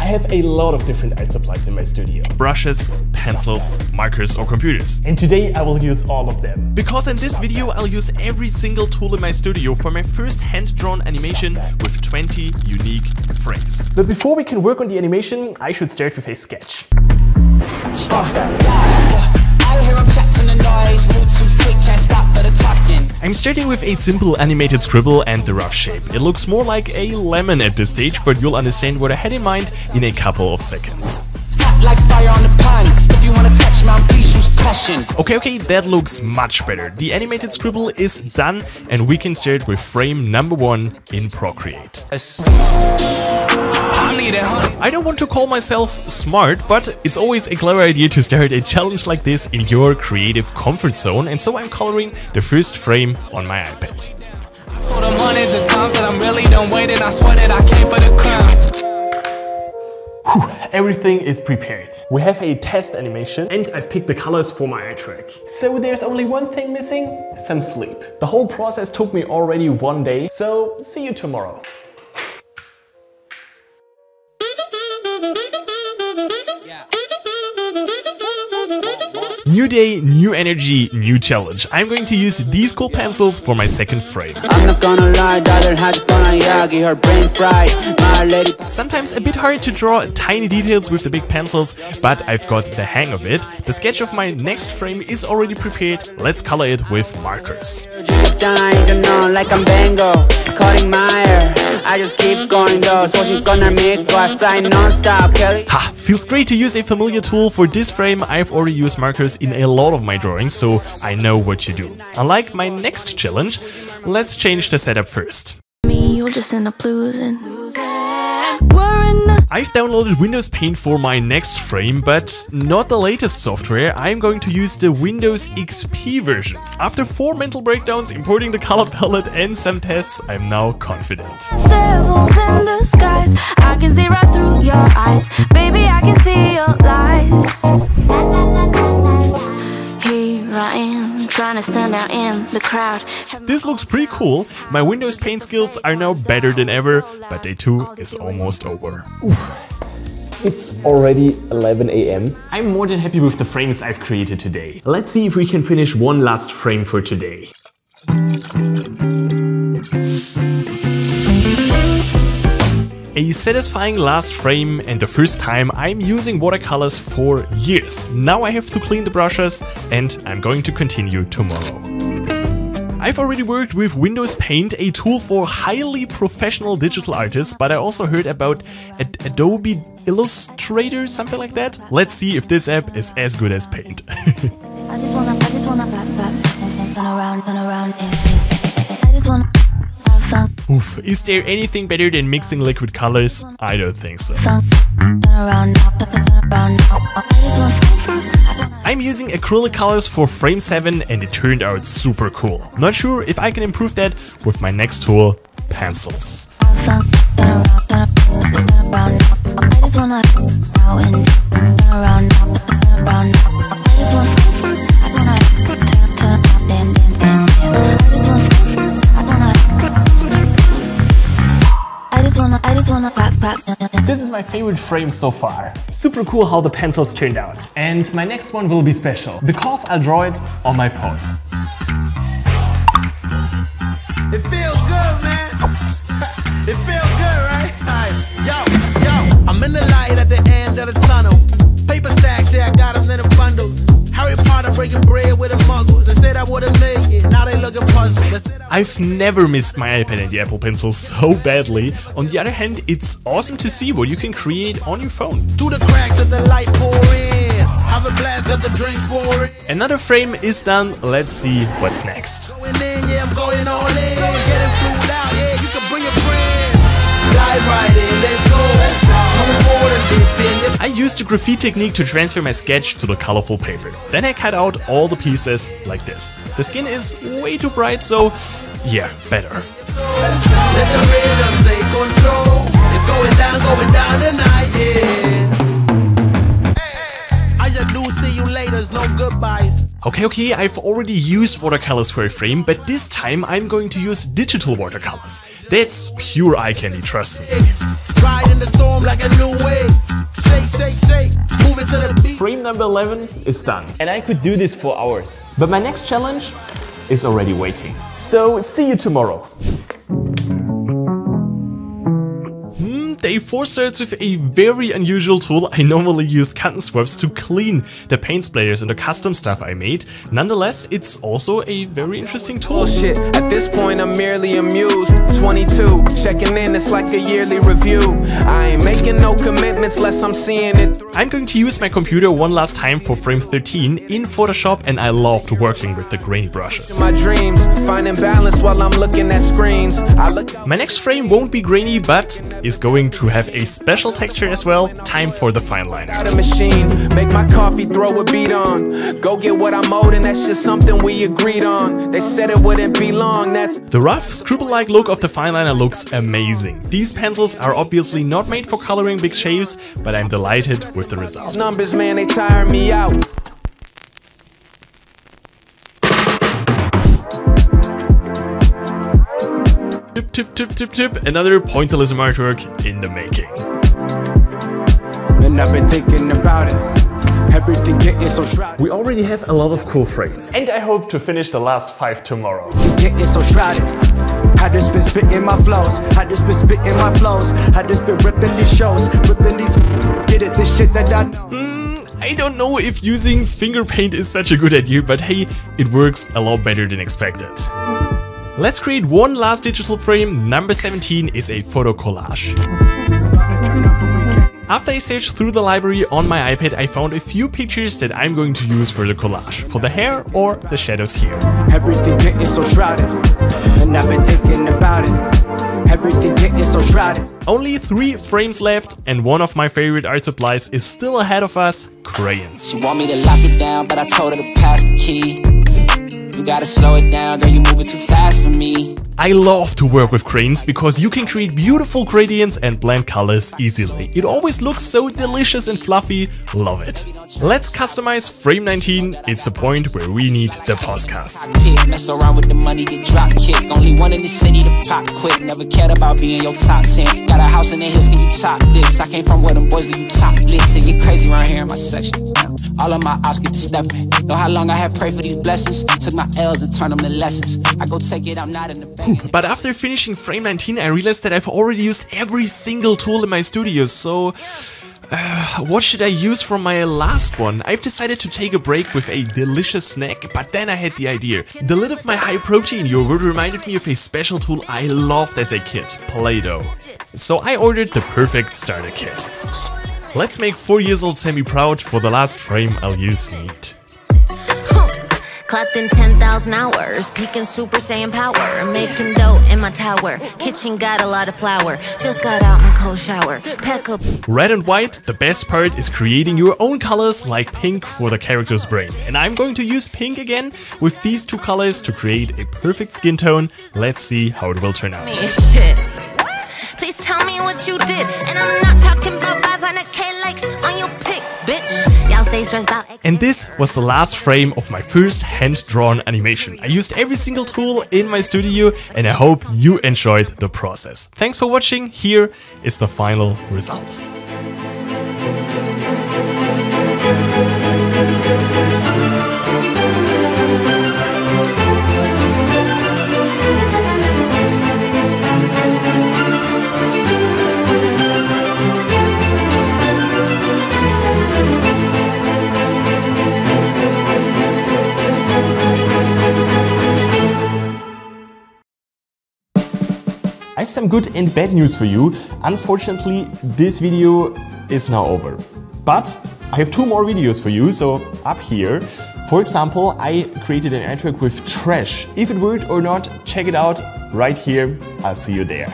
I have a lot of different art supplies in my studio. Brushes, pencils, markers or computers. And today I will use all of them. Because in this video I'll use every single tool in my studio for my first hand-drawn animation with 20 unique frames. But before we can work on the animation, I should start with a sketch. I'm starting with a simple animated scribble and the rough shape. It looks more like a lemon at this stage, but you'll understand what I had in mind in a couple of seconds. Okay, that looks much better. The animated scribble is done and we can start with frame number 1 in Procreate. I don't want to call myself smart, but it's always a clever idea to start a challenge like this in your creative comfort zone, and so I'm coloring the first frame on my iPad. Everything is prepared. We have a test animation and I've picked the colors for my artwork. So there's only one thing missing, some sleep. The whole process took me already 1 day, so see you tomorrow. New day, new energy, new challenge. I'm going to use these cool pencils for my second frame. I'm not gonna lie, daughter has yagi, her brain fried, my lady. Sometimes a bit hard to draw tiny details with the big pencils, but I've got the hang of it. The sketch of my next frame is already prepared. Let's color it with markers. Like I'm Bango, cutting my hair. I just keep going though, so she's gonna make us fly non-stop, Kelly. Ha! Feels great to use a familiar tool for this frame. I've already used markers in a lot of my drawings, so I know what to do. Unlike my next challenge, let's change the setup first. You'll just end up losing. I've downloaded Windows Paint for my next frame, but not the latest software. I'm going to use the Windows XP version. After 4 mental breakdowns, importing the color palette and some tests, I'm now confident. Devils in disguise, I can see right through your eyes. Baby, I can see your lies. Here I am, trying to stand out in the crowd. This looks pretty cool. My Windows Paint skills are now better than ever, but day 2 is almost over. Oof. It's already 11 AM. I'm more than happy with the frames I've created today. Let's see if we can finish one last frame for today. A satisfying last frame, and the first time I'm using watercolors for years. Now I have to clean the brushes and I'm going to continue tomorrow. I've already worked with Windows Paint, a tool for highly professional digital artists, but I also heard about Adobe Illustrator, something like that. Let's see if this app is as good as Paint. I just wanna turn around, I just wanna have fun. Oof, is there anything better than mixing liquid colors? I don't think so. I'm using acrylic colors for frame 7 and it turned out super cool. Not sure if I can improve that with my next tool, pencils. This is my favorite frame so far. Super cool how the pencils turned out. And my next one will be special, because I'll draw it on my phone. It feels good, man. It feels good, right? Yo, I'm in the light at the end of the tunnel. Paper stacks, yeah, I got them in the bundles. Harry Potter breaking bread with a muggle. They said I would've made it, now they looking puzzled. I've never missed my iPad and the Apple Pencil so badly. On the other hand, it's awesome to see what you can create on your phone. Through the cracks of the light pour in. Have a blast, got the drinks pouring. Another frame is done. Let's see what's next. Going in, yeah, I'm going all in. Getting fluid out, yeah, you can bring a friend. Dive right in, let's go. I used the graffiti technique to transfer my sketch to the colorful paper. Then I cut out all the pieces like this. The skin is way too bright, so yeah, better. Let the rhythm take control. It's going down tonight, yeah. I just do see you later, no goodbyes. Okay, I've already used watercolors for a frame, but this time I'm going to use digital watercolors. That's pure eye candy, trust me. Ride in the storm like a new wave. frame number 11 is done. And I could do this for hours. But my next challenge is already waiting. So see you tomorrow. Day 4 starts with a very unusual tool. I normally use cotton swabs to clean the paint splatters and the custom stuff I made. Nonetheless, it's also a very interesting tool. Bullshit. At this point, I'm merely amused. 22, checking in, it's like a yearly review. I ain't making no commitments unless I'm seeing it through. I'm going to use my computer one last time for frame 13 in Photoshop, and I loved working with the grainy brushes. My dreams, finding balance while I'm looking at screens. My next frame won't be grainy, but is going to have a special texture as well. Time for the fine liner. A machine, make my coffee, throw a beat on. Go get what I'm owed, and that's just something we agreed on. They said it wouldn't be long, that's... The rough, scribble-like look of the fine liner looks amazing. These pencils are obviously not made for coloring big shapes, but I'm delighted with the result. Numbers, man, they tire me out. Tip. Another pointillism artwork in the making. And I've been thinking about it. Everything getting so shrouded. We already have a lot of cool frames. And I hope to finish the last 5 tomorrow. Getting so shrouded. I just been spitting my flows. I just been spitting my flows. I just been ripping these shows. Ripping these. Get it, this shit that I know. I don't know if using finger paint is such a good idea, but hey, it works a lot better than expected. Let's create one last digital frame. Number 17 is a photo collage. After I searched through the library on my iPad, I found a few pictures that I'm going to use for the collage, for the hair or the shadows here. Everything getting so shrouded, and I've been thinking about it. Everything getting so shrouded. Only 3 frames left, and one of my favorite art supplies is still ahead of us: crayons. She want me to lock it down, but I told her to pass the key. You gotta slow it down, girl, you moving too fast for me. I love to work with crayons because you can create beautiful gradients and blend colors easily. It always looks so delicious and fluffy, love it. Let's customize frame 19, it's the point where we need the podcast. Mess around with the money, get drop kick. Only one in the city to pop quick. Never cared about being your top 10. Got a house in the hills, can you top this? I came from where them boys leave you topless. And get crazy around here in my section. All of my ops get to stepping. Know how long I had prayed for these blessings. Took my L's and turned them to lessons. I go take it, I'm not in the bed. But after finishing frame 19, I realized that I've already used every single tool in my studio, so what should I use from my last one? I've decided to take a break with a delicious snack, but then I had the idea. The lid of my high-protein yogurt reminded me of a special tool I loved as a kid, Play-Doh. So I ordered the perfect starter kit. Let's make 4-year-old Sammy proud. For the last frame, I'll use meat. Clocked in 10,000 hours, peaking Super Saiyan power, making dough in my tower, kitchen got a lot of flour, just got out my cold shower, pack up. Red and white, the best part is creating your own colors like pink for the character's brain. And I'm going to use pink again with these 2 colors to create a perfect skin tone. Let's see how it will turn out. Shit. Please tell me what you did, and I'm not talking about 500k likes on your pic, bitch. Y'all stay stressed about. And this was the last frame of my first hand-drawn animation. I used every single tool in my studio, and I hope you enjoyed the process. Thanks for watching. Here is the final result. I have some good and bad news for you. Unfortunately, this video is now over. But I have 2 more videos for you, so up here. For example, I created an artwork with trash. If it worked or not, check it out right here. I'll see you there.